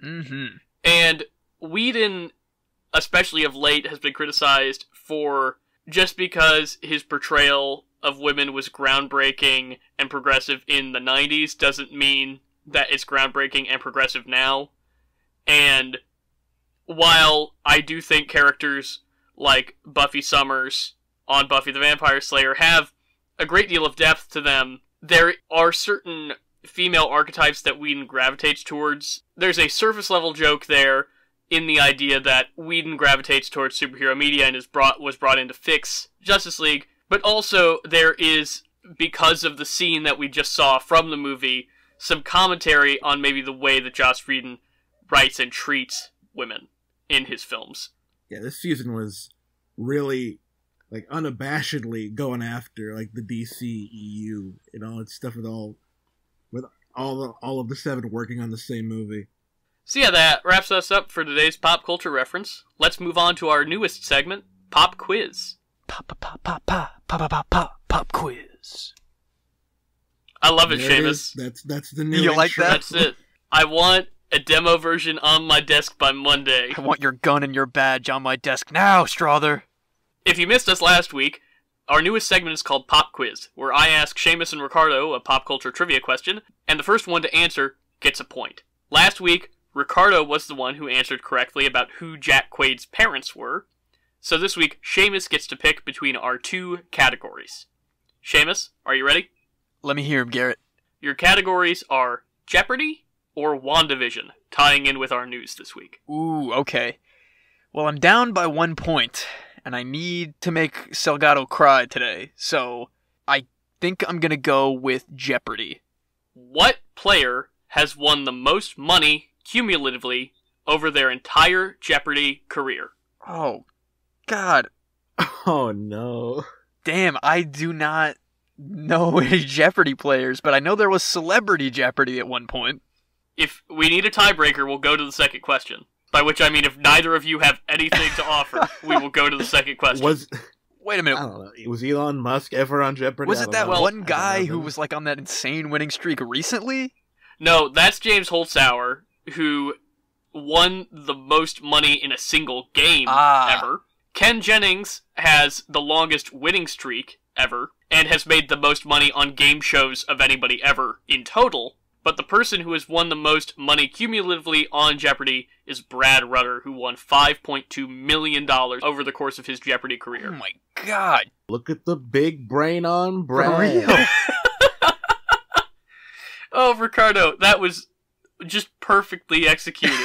A: Mm-hmm.
B: And Whedon, especially of late, has been criticized for, just because his portrayal of women was groundbreaking and progressive in the 90s doesn't mean that it's groundbreaking and progressive now. And while I do think characters like Buffy Summers on Buffy the Vampire Slayer have a great deal of depth to them, there are certain female archetypes that Whedon gravitates towards. There's a surface level joke there in the idea that Whedon gravitates towards superhero media and was brought in to fix Justice League, but also there is, because of the scene that we just saw from the movie, some commentary on maybe the way that Joss Whedon writes and treats women in his films.
C: Yeah, this season was really, like, unabashedly going after, like, the DCEU and all its stuff with all of the seven working on the same movie.
B: So yeah, that wraps us up for today's pop culture reference. Let's move on to our newest segment, Pop Quiz.
A: Pop quiz.
B: I love it,
C: There
B: Seamus.
C: That's the new
A: You
C: intro.
A: like that?
B: That's it. I want a demo version on my desk by Monday.
A: I want your gun and your badge on my desk now, Strother.
B: If you missed us last week, our newest segment is called Pop Quiz, where I ask Seamus and Ricardo a pop culture trivia question, and the first one to answer gets a point. Last week, Ricardo was the one who answered correctly about who Jack Quaid's parents were, so this week, Seamus gets to pick between our two categories. Seamus, are you ready?
A: Let me hear him, Garrett.
B: Your categories are Jeopardy or WandaVision, tying in with our news this week.
A: Ooh, okay. Well, I'm down by 1 point, and I need to make Salgado cry today, so I think I'm gonna go with Jeopardy.
B: What player has won the most money cumulatively over their entire Jeopardy career?
A: Oh, God.
C: Oh, no.
A: Damn, I do not know any Jeopardy players, but I know there was Celebrity Jeopardy at one point.
B: If we need a tiebreaker, we'll go to the second question. By which I mean if neither of you have anything to offer, we will go to the second question.
A: Wait a minute.
C: I don't know. Was Elon Musk ever on Jeopardy?
A: Was
C: I
A: it
C: don't
A: that
C: know.
A: one
C: I
A: guy
C: don't know.
A: who was like on that insane winning streak recently?
B: No, that's James Holzhauer, who won the most money in a single game ever. Ken Jennings has the longest winning streak ever, and has made the most money on game shows of anybody ever in total. But the person who has won the most money cumulatively on Jeopardy is Brad Rutter, who won $5.2 million over the course of his Jeopardy career.
A: Oh my God.
C: Look at the big brain on
A: For
C: Brad.
A: real.
B: Oh, Ricardo, that was just perfectly executed.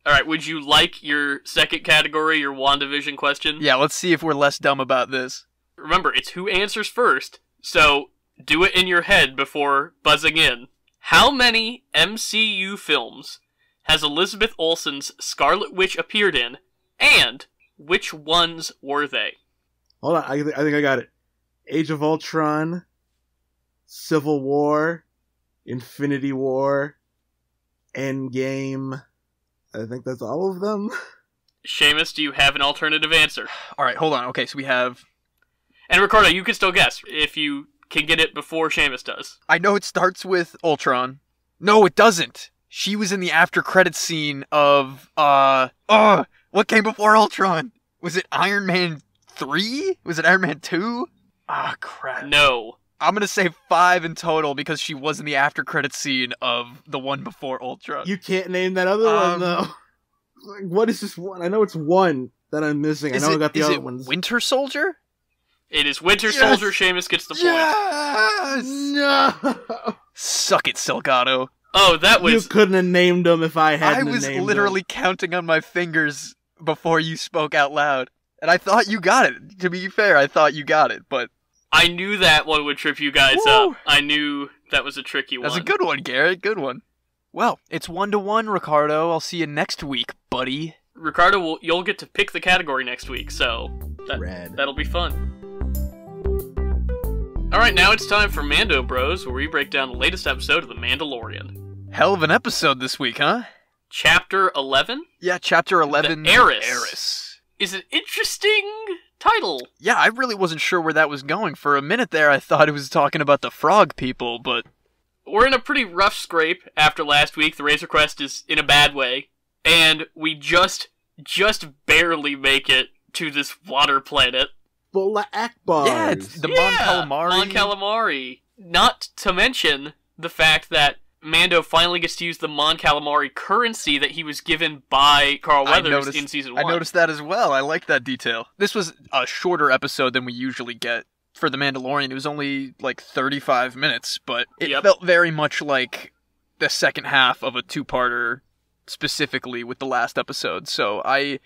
B: Alright, would you like your second category, your WandaVision question?
A: Yeah, let's see if we're less dumb about this.
B: Remember, it's who answers first, so do it in your head before buzzing in. How many MCU films has Elizabeth Olsen's Scarlet Witch appeared in, and which ones were they?
C: Hold on, I think I got it. Age of Ultron, Civil War, Infinity War, Endgame. I think that's all of them.
B: Seamus, do you have an alternative answer?
A: Alright, hold on. Okay, so we have...
B: And Ricardo, you can still guess if you can get it before Seamus does.
A: I know it starts with Ultron. No, it doesn't. She was in the after credits scene of, what What came before Ultron? Was it Iron Man 3? Was it Iron Man 2? Ah, crap.
B: No.
A: I'm gonna say 5 in total because she was in the after credit scene of the one before Ultron.
C: You can't name that other one, though. Like, what is this one? I know it's one that I'm missing. I know I got the other ones.
A: Winter Soldier?
B: It is Winter Soldier. Seamus gets the point.
A: Yes!
C: No!
A: Suck it, Salgado.
B: Oh, that was...
C: You couldn't have named them if I hadn't named them.
A: I was literally counting on my fingers before you spoke out loud. And I thought you got it. To be fair, I thought you got it, but...
B: I knew that one would trip you guys up. I knew that was a tricky one.
A: That's a good one, Garrett. Good one. Well, it's 1-1, Ricardo. I'll see you next week, buddy.
B: Ricardo, you'll get to pick the category next week, so that'll be fun. Alright, now it's time for Mando Bros, where we break down the latest episode of The Mandalorian.
A: Hell of an episode this week, huh?
B: Chapter 11?
A: Yeah, Chapter 11.
B: The Heiress. Is an interesting title.
A: Yeah, I really wasn't sure where that was going. For a minute there, I thought it was talking about the frog people, but...
B: We're in a pretty rough scrape after last week. The Razor Crest is in a bad way. And we just barely make it to this water planet.
C: Bola Akbar.
A: Yeah, it's the Mon Calamari.
B: Mon Calamari. Not to mention the fact that Mando finally gets to use the Mon Calamari currency that he was given by Carl Weathers in Season 1.
A: I noticed that as well. I like that detail. This was a shorter episode than we usually get for The Mandalorian. It was only like 35 minutes, but it felt very much like the second half of a two-parter, specifically with the last episode. So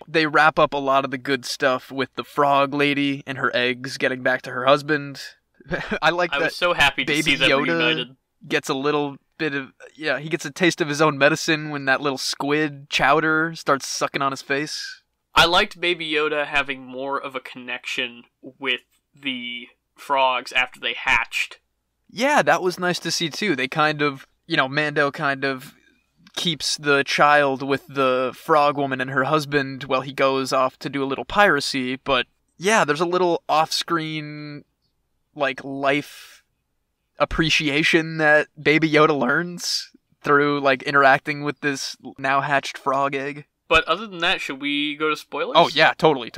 A: they wrap up a lot of the good stuff with the frog lady and her eggs getting back to her husband. I was
B: so happy to see them reunited.
A: Gets a little bit of, he gets a taste of his own medicine when that little squid chowder starts sucking on his face.
B: I liked Baby Yoda having more of a connection with the frogs after they hatched.
A: Yeah, that was nice to see too. They kind of, Mando kind of keeps the child with the frog woman and her husband while he goes off to do a little piracy, but yeah, there's a little off-screen, life appreciation that Baby Yoda learns through, interacting with this now hatched frog egg.
B: But other than that, should we go to spoilers?
A: Oh, yeah, totally.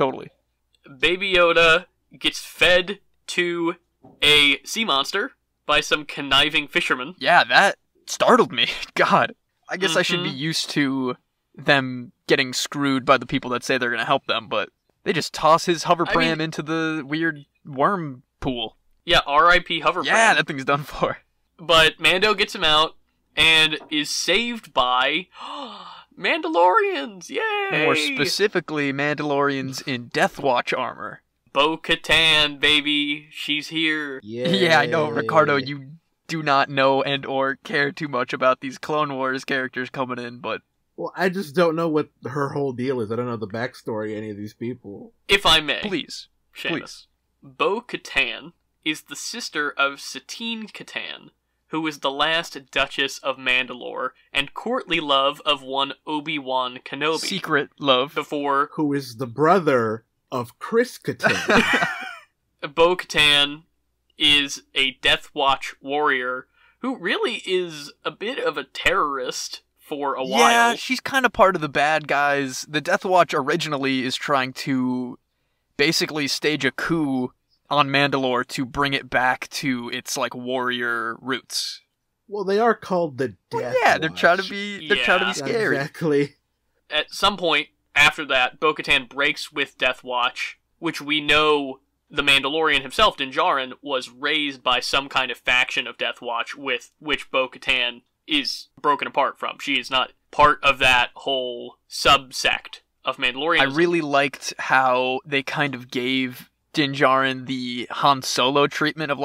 B: Baby Yoda gets fed to a sea monster by some conniving fishermen.
A: Yeah, that startled me. God. I guess I should be used to them getting screwed by the people that say they're going to help them, but they just toss his hoverpram into the weird worm pool. Yeah,
B: R.I.P. hoverpram.
A: Yeah, that thing's done for.
B: But Mando gets him out and is saved by Mandalorians! Yay!
A: More specifically, Mandalorians in Death Watch armor.
B: Bo-Katan, baby. She's here.
A: Yeah, I know, Ricardo, you do not know and or care too much about these Clone Wars characters coming in, but...
C: Well, I just don't know what her whole deal is. I don't know the backstory of any of these people.
B: If I may.
A: Please.
B: Seamus. Bo-Katan is the sister of Satine Katan, who was the last Duchess of Mandalore and courtly love of one Obi-Wan Kenobi.
A: Secret love.
B: Before...
C: Who is the brother of Chris Katan.
B: Bo-Katan is a Death Watch warrior who really is a bit of a terrorist for a while.
A: Yeah, she's kind of part of the bad guys. The Death Watch originally is trying to basically stage a coup on Mandalore to bring it back to its warrior roots.
C: Well, they are called the Death Watch.
A: They're trying to be scary.
C: Exactly.
B: At some point after that, Bo-Katan breaks with Death Watch, which we know the Mandalorian himself, Din Djarin, was raised by some kind of faction of Death Watch with which Bo-Katan is broken apart from. She is not part of that whole subsect of Mandalorianism.
A: I really liked how they kind of gave Din Djarin the Han Solo treatment of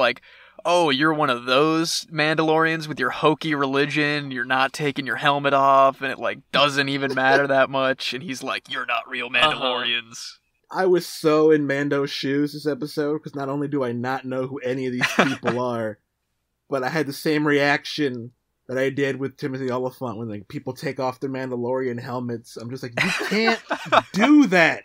A: oh, you're one of those Mandalorians with your hokey religion, you're not taking your helmet off, and it doesn't even matter that much, and he's like, you're not real Mandalorians.
C: I was so in Mando's shoes this episode, because not only do I not know who any of these people are, but I had the same reaction that I did with Timothy Oliphant when people take off their Mandalorian helmets. I'm just like, you can't do that!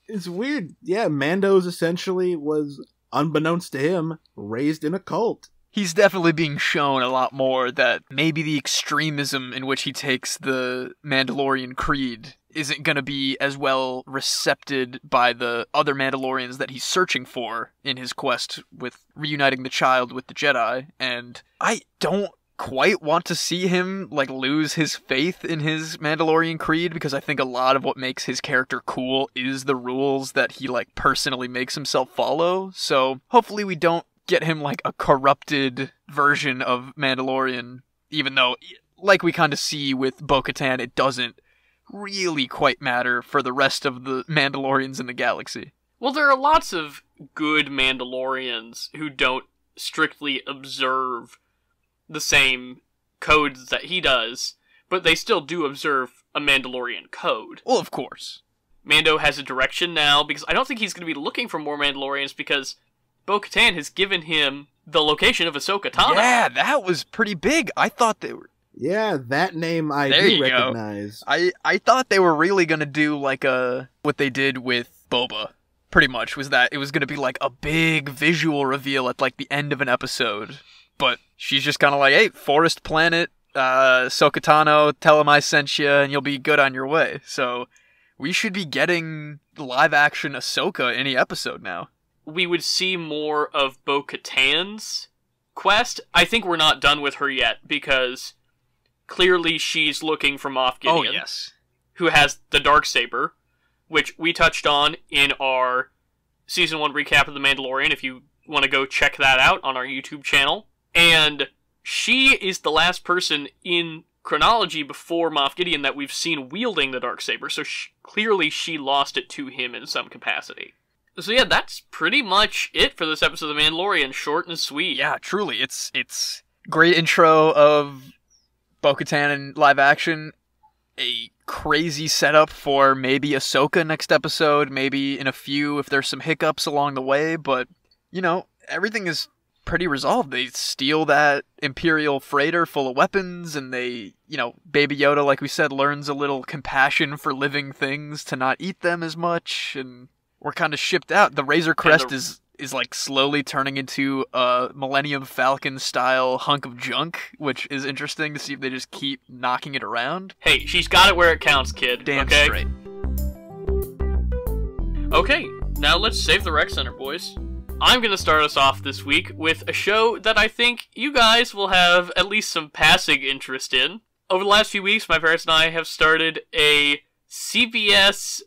C: It's weird. Yeah, Mando's essentially was, unbeknownst to him, raised in a cult.
A: He's definitely being shown a lot more that maybe the extremism in which he takes the Mandalorian creed isn't going to be as well recepted by the other Mandalorians that he's searching for in his quest with reuniting the child with the Jedi. And I don't quite want to see him like lose his faith in his Mandalorian creed, because I think a lot of what makes his character cool is the rules that he like personally makes himself follow. So hopefully we don't get him like a corrupted version of Mandalorian, even though like we kind of see with Bo-Katan, it doesn't really quite matter for the rest of the Mandalorians in the galaxy.
B: Well, there are lots of good Mandalorians who don't strictly observe the same codes that he does, but they still do observe a Mandalorian code.
A: Well, of course.
B: Mando has a direction now, because I don't think he's going to be looking for more Mandalorians, because Bo-Katan has given him the location of Ahsoka Tano.
A: Yeah, that was pretty big. I thought they were...
C: Yeah, that name I
A: There
C: do
A: you go.
C: recognize.
A: I thought they were really going to do like what they did with Boba, pretty much, was that it was going to be like a big visual reveal at like the end of an episode. But she's just kind of like, hey, Forest Planet, Ahsoka Tano, tell him I sent you and you'll be good on your way. So we should be getting live action Ahsoka any episode now.
B: We would see more of Bo-Katan's quest. I think we're not done with her yet, because clearly she's looking for Moff Gideon.
A: Oh, yes.
B: Who has the Darksaber, which we touched on in our Season 1 recap of The Mandalorian, if you want to go check that out on our YouTube channel. And she is the last person in chronology before Moff Gideon that we've seen wielding the Darksaber, so clearly she lost it to him in some capacity. So yeah, that's pretty much it for this episode of The Mandalorian, short and sweet.
A: Yeah, truly. It's great intro of Bo-Katan in live action, a crazy setup for maybe Ahsoka next episode, maybe in a few if there's some hiccups along the way, but, you know, everything is pretty resolved. They steal that Imperial freighter full of weapons, and they, you know, Baby Yoda, like we said, learns a little compassion for living things to not eat them as much, and we're kind of shipped out. The Razor Crest is like slowly turning into a Millennium Falcon style hunk of junk, which is interesting to see if they just keep knocking it around.
B: Hey, she's got it where it counts, kid.
A: Damn
B: okay?
A: straight.
B: Okay, now let's save the rec center, boys. I'm gonna start us off this week with a show that I think you guys will have at least some passing interest in. Over the last few weeks, my parents and I have started a CBS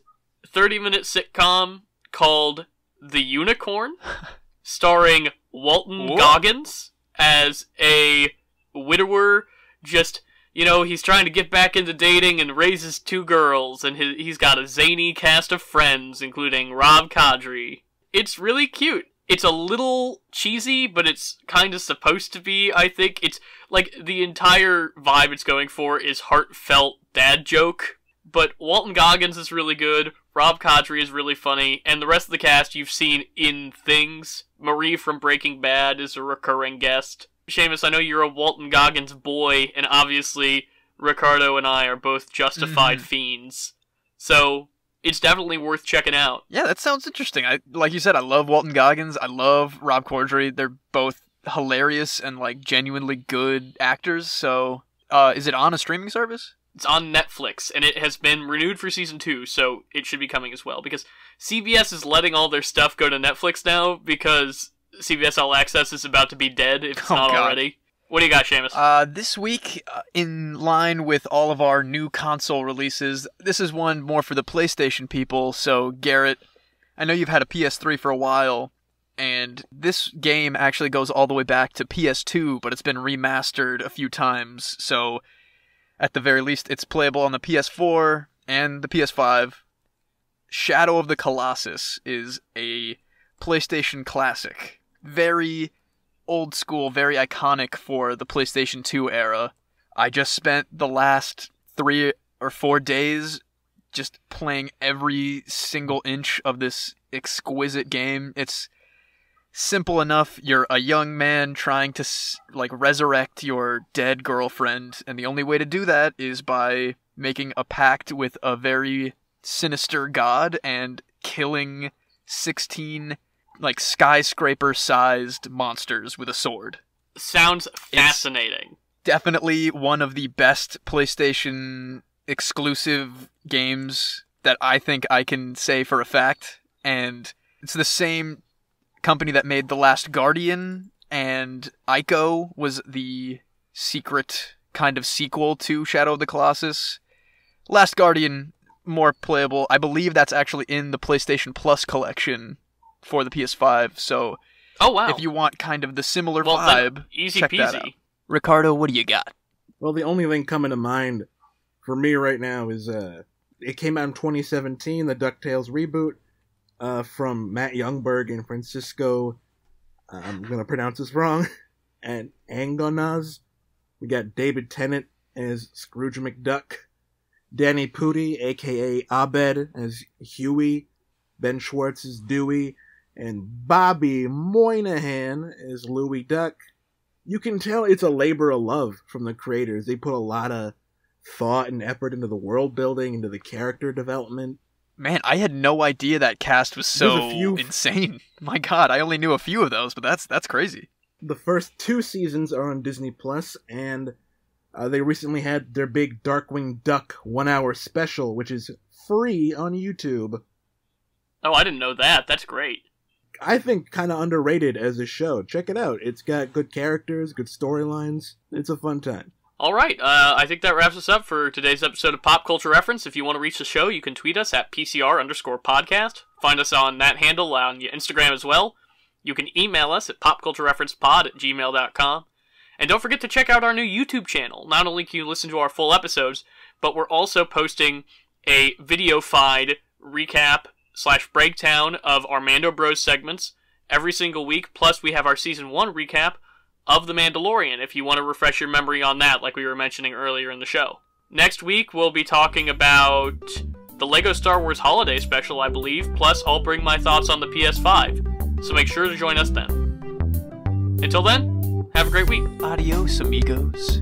B: 30-minute sitcom called The Unicorn, starring Walton Goggins as a widower. Just, you know, he's trying to get back into dating and raises 2 girls, and he's got a zany cast of friends, including Rob Kadri. It's really cute. It's a little cheesy, but it's kind of supposed to be, I think. It's, like, the entire vibe it's going for is heartfelt dad joke. But Walton Goggins is really good, Rob Kadri is really funny, and the rest of the cast you've seen in things. Marie from Breaking Bad is a recurring guest. Seamus, I know you're a Walton Goggins boy, and obviously Ricardo and I are both justified fiends. So it's definitely worth checking out.
A: Yeah, that sounds interesting. Like you said, I love Walton Goggins. I love Rob Corddry. They're both hilarious and like genuinely good actors. So, is it on a streaming service?
B: It's on Netflix, and it has been renewed for Season 2, so it should be coming as well. Because CBS is letting all their stuff go to Netflix now, because CBS All Access is about to be dead if it's not already. What do you got, Seamus?
A: This week, in line with all of our new console releases, this is one more for the PlayStation people. So, Garrett, I know you've had a PS3 for a while, and this game actually goes all the way back to PS2, but it's been remastered a few times, so at the very least, it's playable on the PS4 and the PS5. Shadow of the Colossus is a PlayStation classic. Very old school, very iconic for the PlayStation 2 era. I just spent the last 3 or 4 days just playing every single inch of this exquisite game. It's simple enough. You're a young man trying to like resurrect your dead girlfriend, and the only way to do that is by making a pact with a very sinister god and killing 16 like skyscraper-sized monsters with a sword.
B: Sounds fascinating.
A: It's definitely one of the best PlayStation exclusive games that I think I can say for a fact, and it's the same company that made The Last Guardian, and Ico was the secret kind of sequel to Shadow of the Colossus. Last Guardian, more playable. I believe that's actually in the PlayStation Plus collection for the PS5, so
B: oh wow,
A: if you want kind of the similar
B: well,
A: vibe,
B: easy
A: check that
B: peasy.
A: out. Ricardo, what do you got?
C: Well, the only thing coming to mind for me right now is it came out in 2017, the DuckTales reboot from Matt Youngberg and Francisco, I'm going to pronounce this wrong, and Angonaz. We got David Tennant as Scrooge McDuck, Danny Pudi, a.k.a. Abed, as Huey, Ben Schwartz as Dewey, and Bobby Moynihan as Louie Duck. You can tell it's a labor of love from the creators. They put a lot of thought and effort into the world building, into the character development.
A: Man, I had no idea that cast was so insane. My God, I only knew a few of those, but that's crazy.
C: The first 2 seasons are on Disney Plus, and they recently had their big Darkwing Duck 1-hour special, which is free on YouTube.
B: Oh, I didn't know that. That's great.
C: I think kind of underrated as a show. Check it out. It's got good characters, good storylines. It's a fun time.
B: All right, I think that wraps us up for today's episode of Pop Culture Reference. If you want to reach the show, you can tweet us at @PCR_podcast. Find us on that handle on Instagram as well. You can email us at popculturereferencepod@gmail.com. And don't forget to check out our new YouTube channel. Not only can you listen to our full episodes, but we're also posting a video-fied recap / breakdown of our Mando Bros segments every single week. Plus, we have our Season 1 recap of The Mandalorian, if you want to refresh your memory on that, like we were mentioning earlier in the show. Next week, we'll be talking about the LEGO Star Wars Holiday Special, I believe, plus I'll bring my thoughts on the PS5. So make sure to join us then. Until then, have a great week.
A: Adios, amigos.